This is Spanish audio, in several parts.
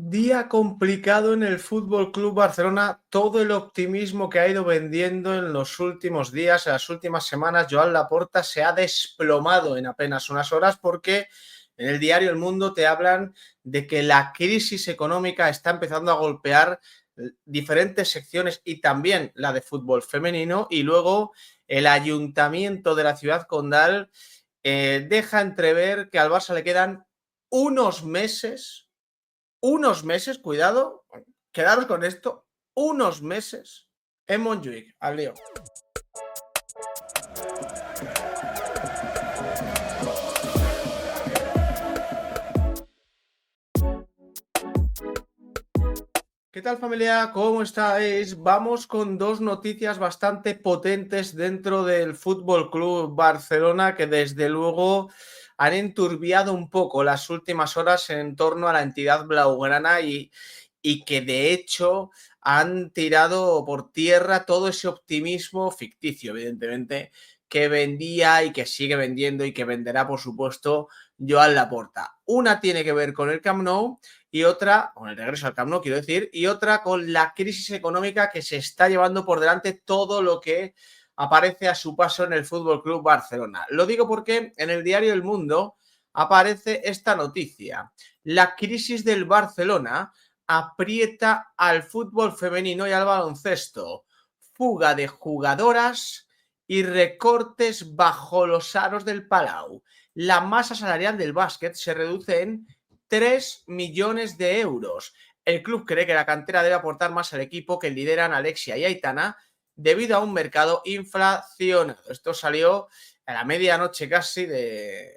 Día complicado en el Fútbol Club Barcelona. Todo el optimismo que ha ido vendiendo en los últimos días, en las últimas semanas, Joan Laporta se ha desplomado en apenas unas horas porque en el diario El Mundo te hablan de que la crisis económica está empezando a golpear diferentes secciones y también la de fútbol femenino, y luego el ayuntamiento de la ciudad condal deja entrever que al Barça le quedan unos meses, cuidado, quedaros con esto, unos meses en Montjuic, al lío. ¿Qué tal, familia? ¿Cómo estáis? Vamos con dos noticias bastante potentes dentro del Fútbol Club Barcelona que desde luego han enturbiado un poco las últimas horas en torno a la entidad blaugrana y que de hecho han tirado por tierra todo ese optimismo ficticio, evidentemente, que vendía y que sigue vendiendo y que venderá, por supuesto, Joan Laporta. Una tiene que ver con el Camp Nou y otra, con el regreso al Camp Nou, quiero decir, y otra con la crisis económica que se está llevando por delante todo lo que aparece a su paso en el Fútbol Club Barcelona. Lo digo porque en el diario El Mundo aparece esta noticia: la crisis del Barcelona aprieta al fútbol femenino y al baloncesto. Fuga de jugadoras y recortes bajo los aros del Palau. La masa salarial del básquet se reduce en 3 millones de euros. El club cree que la cantera debe aportar más al equipo que lideran Alexia y Aitana debido a un mercado inflacionado. Esto salió a la medianoche casi del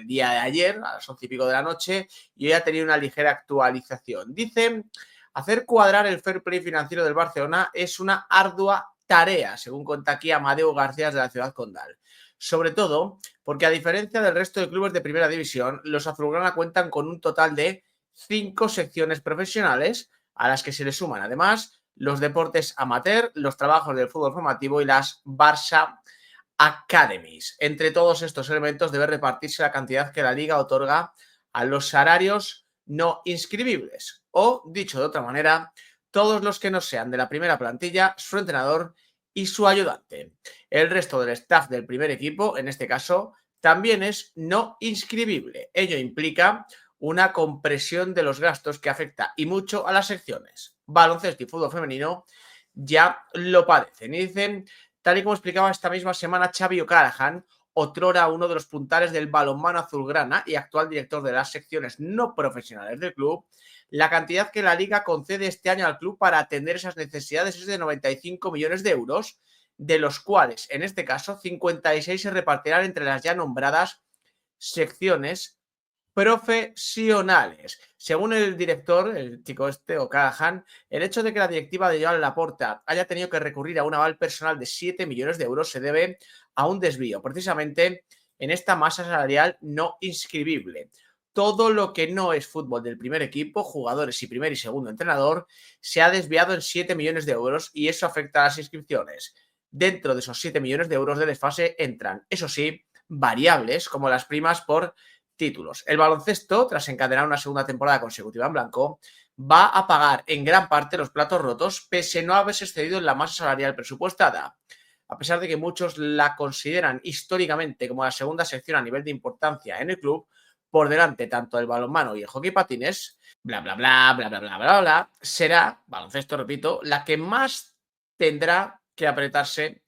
día de ayer, a las 11 y pico de la noche, y hoy ha tenido una ligera actualización. Dicen: hacer cuadrar el fair play financiero del Barcelona es una ardua tarea, según cuenta aquí Amadeu García de la ciudad condal. Sobre todo porque, a diferencia del resto de clubes de primera división, los azulgrana cuentan con un total de 5 secciones profesionales, a las que se le suman además los deportes amateur, los trabajos del fútbol formativo y las Barça Academies. Entre todos estos elementos debe repartirse la cantidad que la Liga otorga a los salarios no inscribibles, o, dicho de otra manera, todos los que no sean de la primera plantilla, su entrenador y su ayudante. El resto del staff del primer equipo, en este caso, también es no inscribible. Ello implica una compresión de los gastos que afecta y mucho a las secciones. Baloncesto y fútbol femenino ya lo padecen. Y dicen, tal y como explicaba esta misma semana Xavi O'Callaghan, otrora uno de los puntales del balonmano azulgrana y actual director de las secciones no profesionales del club, la cantidad que la Liga concede este año al club para atender esas necesidades es de 95 millones de euros, de los cuales, en este caso, 56 se repartirán entre las ya nombradas secciones profesionales. Según el director, el chico este, O'Callaghan, el hecho de que la directiva de Joan Laporta haya tenido que recurrir a un aval personal de 7 millones de euros se debe a un desvío, precisamente en esta masa salarial no inscribible. Todo lo que no es fútbol del primer equipo, jugadores y primer y segundo entrenador, se ha desviado en 7 millones de euros y eso afecta a las inscripciones. Dentro de esos 7 millones de euros de desfase entran, eso sí, variables como las primas por títulos. El baloncesto, tras encadenar una segunda temporada consecutiva en blanco, va a pagar en gran parte los platos rotos, pese a no haberse excedido en la masa salarial presupuestada. A pesar de que muchos la consideran históricamente como la segunda sección a nivel de importancia en el club, por delante tanto del balonmano y el hockey patines, bla, bla, bla, bla, bla, bla, bla, bla, será, baloncesto, repito, la que más tendrá que apretarse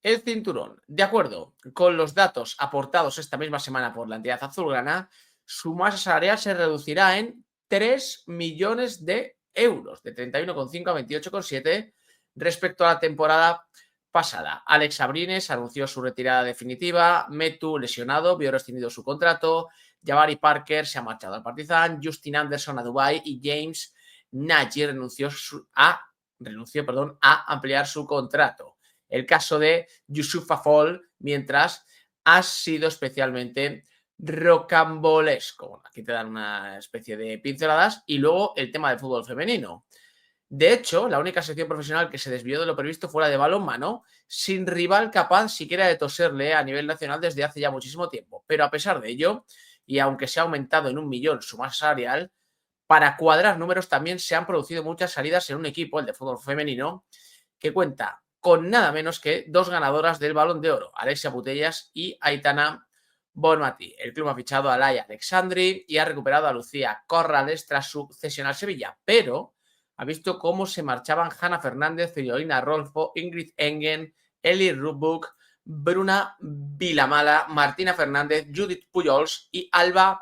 el cinturón. De acuerdo con los datos aportados esta misma semana por la entidad azulgrana, su masa salarial se reducirá en 3 millones de euros, de 31,5 a 28,7 respecto a la temporada pasada. Alex Abrines anunció su retirada definitiva, Metu lesionado, vio rescindido su contrato, Jabari Parker se ha marchado al Partizan, Justin Anderson a Dubái y James Nagy renunció a ampliar su contrato. El caso de Youssouf Fall, mientras, ha sido especialmente rocambolesco. Aquí te dan una especie de pinceladas. Y luego el tema del fútbol femenino. De hecho, la única sección profesional que se desvió de lo previsto fue la de balonmano, sin rival capaz siquiera de toserle a nivel nacional desde hace ya muchísimo tiempo. Pero a pesar de ello, y aunque se ha aumentado en 1 millón su masa salarial, para cuadrar números también se han producido muchas salidas en un equipo, el de fútbol femenino, que cuenta con nada menos que 2 ganadoras del Balón de Oro, Alexia Putellas y Aitana Bonmatí. El club ha fichado a Laia Alexandri y ha recuperado a Lucía Corrales tras su cesión al Sevilla, pero ha visto cómo se marchaban Hanna Fernández, Cirolina Rolfo, Ingrid Engen, Eli Rubuk, Bruna Vilamala, Martina Fernández, Judith Pujols y Alba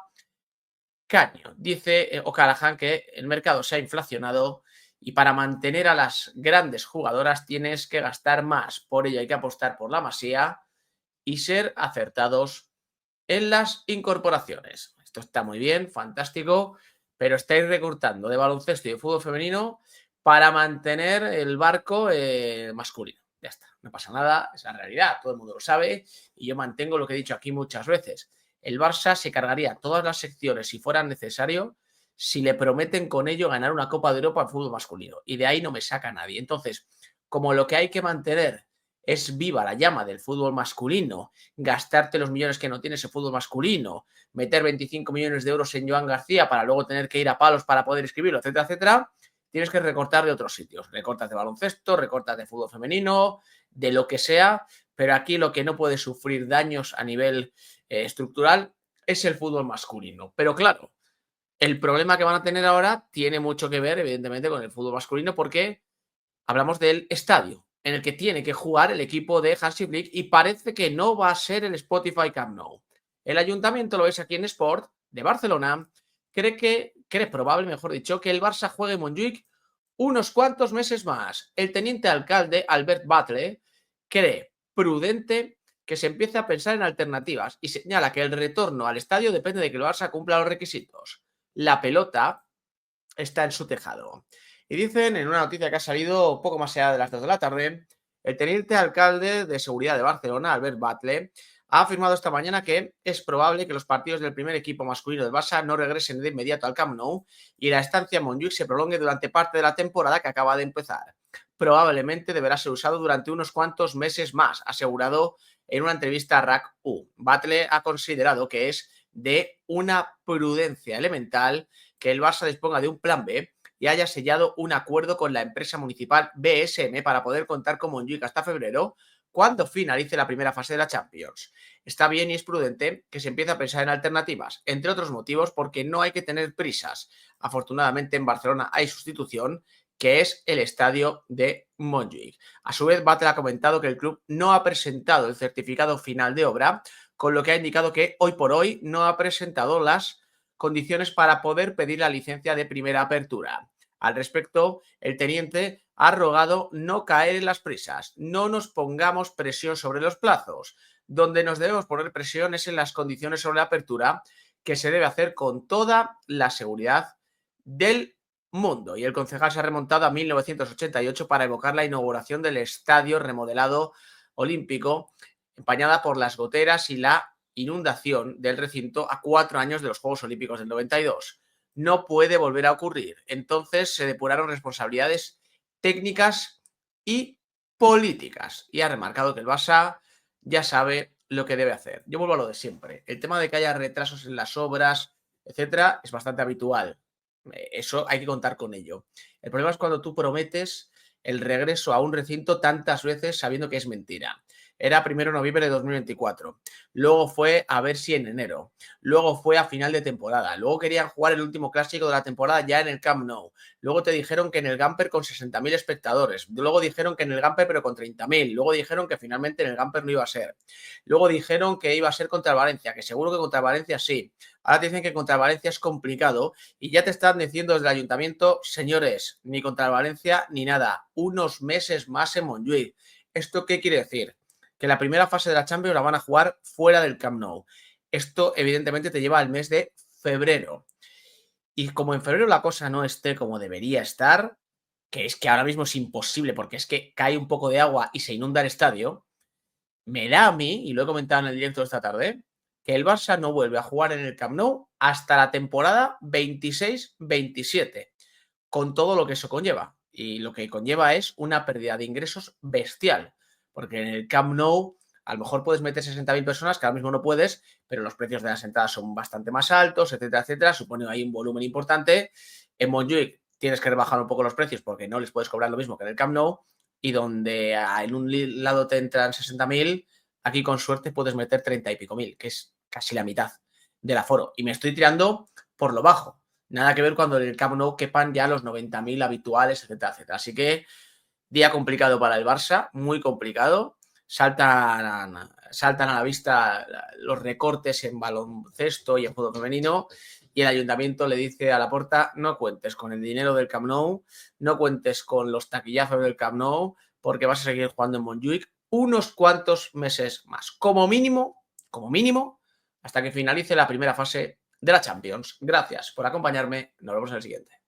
Caño. Dice O'Callaghan que el mercado se ha inflacionado y para mantener a las grandes jugadoras tienes que gastar más. Por ello hay que apostar por la masía y ser acertados en las incorporaciones. Esto está muy bien, fantástico, pero estáis recortando de baloncesto y de fútbol femenino para mantener el barco masculino. Ya está, no pasa nada, es la realidad, todo el mundo lo sabe y yo mantengo lo que he dicho aquí muchas veces. El Barça se cargaría todas las secciones si fuera necesario si le prometen con ello ganar una Copa de Europa en fútbol masculino y de ahí no me saca nadie. Entonces, como lo que hay que mantener es viva la llama del fútbol masculino, gastarte los millones que no tienes en fútbol masculino, meter 25 millones de euros en Joan García para luego tener que ir a palos para poder escribirlo, etcétera, etcétera, tienes que recortar de otros sitios. Recortas de baloncesto, recortas de fútbol femenino, de lo que sea, pero aquí lo que no puede sufrir daños a nivel estructural es el fútbol masculino. Pero claro, el problema que van a tener ahora tiene mucho que ver, evidentemente, con el fútbol masculino porque hablamos del estadio en el que tiene que jugar el equipo de Hansi Flick y parece que no va a ser el Spotify Camp Nou. El ayuntamiento, lo ves aquí en Sport, de Barcelona, cree probable, mejor dicho, que el Barça juegue en Montjuic unos cuantos meses más. El teniente alcalde, Albert Batlle, cree prudente que se empiece a pensar en alternativas y señala que el retorno al estadio depende de que el Barça cumpla los requisitos. La pelota está en su tejado. Y dicen en una noticia que ha salido poco más allá de las 2 de la tarde, el teniente alcalde de seguridad de Barcelona, Albert Batlle, ha afirmado esta mañana que es probable que los partidos del primer equipo masculino del Barça no regresen de inmediato al Camp Nou y la estancia en Montjuic se prolongue durante parte de la temporada que acaba de empezar. Probablemente deberá ser usado durante unos cuantos meses más, asegurado en una entrevista a RAC1. Batlle ha considerado que es de una prudencia elemental que el Barça disponga de un plan B y haya sellado un acuerdo con la empresa municipal BSM para poder contar con Montjuic hasta febrero, cuando finalice la primera fase de la Champions. Está bien y es prudente que se empiece a pensar en alternativas, entre otros motivos porque no hay que tener prisas. Afortunadamente en Barcelona hay sustitución, que es el estadio de Montjuic. A su vez, Batlle ha comentado que el club no ha presentado el certificado final de obra, con lo que ha indicado que hoy por hoy no ha presentado las condiciones para poder pedir la licencia de primera apertura. Al respecto, el teniente ha rogado no caer en las prisas, no nos pongamos presión sobre los plazos. Donde nos debemos poner presión es en las condiciones sobre la apertura, que se debe hacer con toda la seguridad del mundo. Y el concejal se ha remontado a 1988 para evocar la inauguración del estadio remodelado olímpico, empañada por las goteras y la inundación del recinto a 4 años de los Juegos Olímpicos del 92. No puede volver a ocurrir. Entonces se depuraron responsabilidades técnicas y políticas. Y ha remarcado que el Barça ya sabe lo que debe hacer. Yo vuelvo a lo de siempre. El tema de que haya retrasos en las obras, etcétera, es bastante habitual. Eso hay que contar con ello. El problema es cuando tú prometes el regreso a un recinto tantas veces sabiendo que es mentira. Era 1 de noviembre de 2024, luego fue a ver si en enero, luego fue a final de temporada, luego querían jugar el último clásico de la temporada ya en el Camp Nou, luego te dijeron que en el Gamper con 60.000 espectadores, luego dijeron que en el Gamper pero con 30.000, luego dijeron que finalmente en el Gamper no iba a ser, luego dijeron que iba a ser contra el Valencia, que seguro que contra el Valencia sí, ahora te dicen que contra el Valencia es complicado y ya te están diciendo desde el ayuntamiento, señores, ni contra el Valencia ni nada, unos meses más en Montjuic. ¿Esto qué quiere decir? Que la primera fase de la Champions la van a jugar fuera del Camp Nou. Esto evidentemente te lleva al mes de febrero. Y como en febrero la cosa no esté como debería estar, que es que ahora mismo es imposible porque es que cae un poco de agua y se inunda el estadio, me da a mí, y lo he comentado en el directo de esta tarde, que el Barça no vuelve a jugar en el Camp Nou hasta la temporada 26-27, con todo lo que eso conlleva. Y lo que conlleva es una pérdida de ingresos bestial, porque en el Camp Nou A lo mejor puedes meter 60.000 personas, que ahora mismo no puedes, pero los precios de las entradas son bastante más altos, etcétera, etcétera. Supone ahí un volumen importante. En Montjuic tienes que rebajar un poco los precios porque no les puedes cobrar lo mismo que en el Camp Nou, y donde en un lado te entran 60.000, aquí con suerte puedes meter 30 y pico mil, que es casi la mitad del aforo. Y me estoy tirando por lo bajo. Nada que ver cuando en el Camp Nou quepan ya los 90.000 habituales, etcétera, etcétera. Así que día complicado para el Barça, muy complicado. Saltan a la vista los recortes en baloncesto y en fútbol femenino, y el ayuntamiento le dice a Laporta: no cuentes con el dinero del Camp Nou, no cuentes con los taquillazos del Camp Nou, porque vas a seguir jugando en Montjuic unos cuantos meses más, como mínimo, hasta que finalice la primera fase de la Champions. Gracias por acompañarme, nos vemos en el siguiente.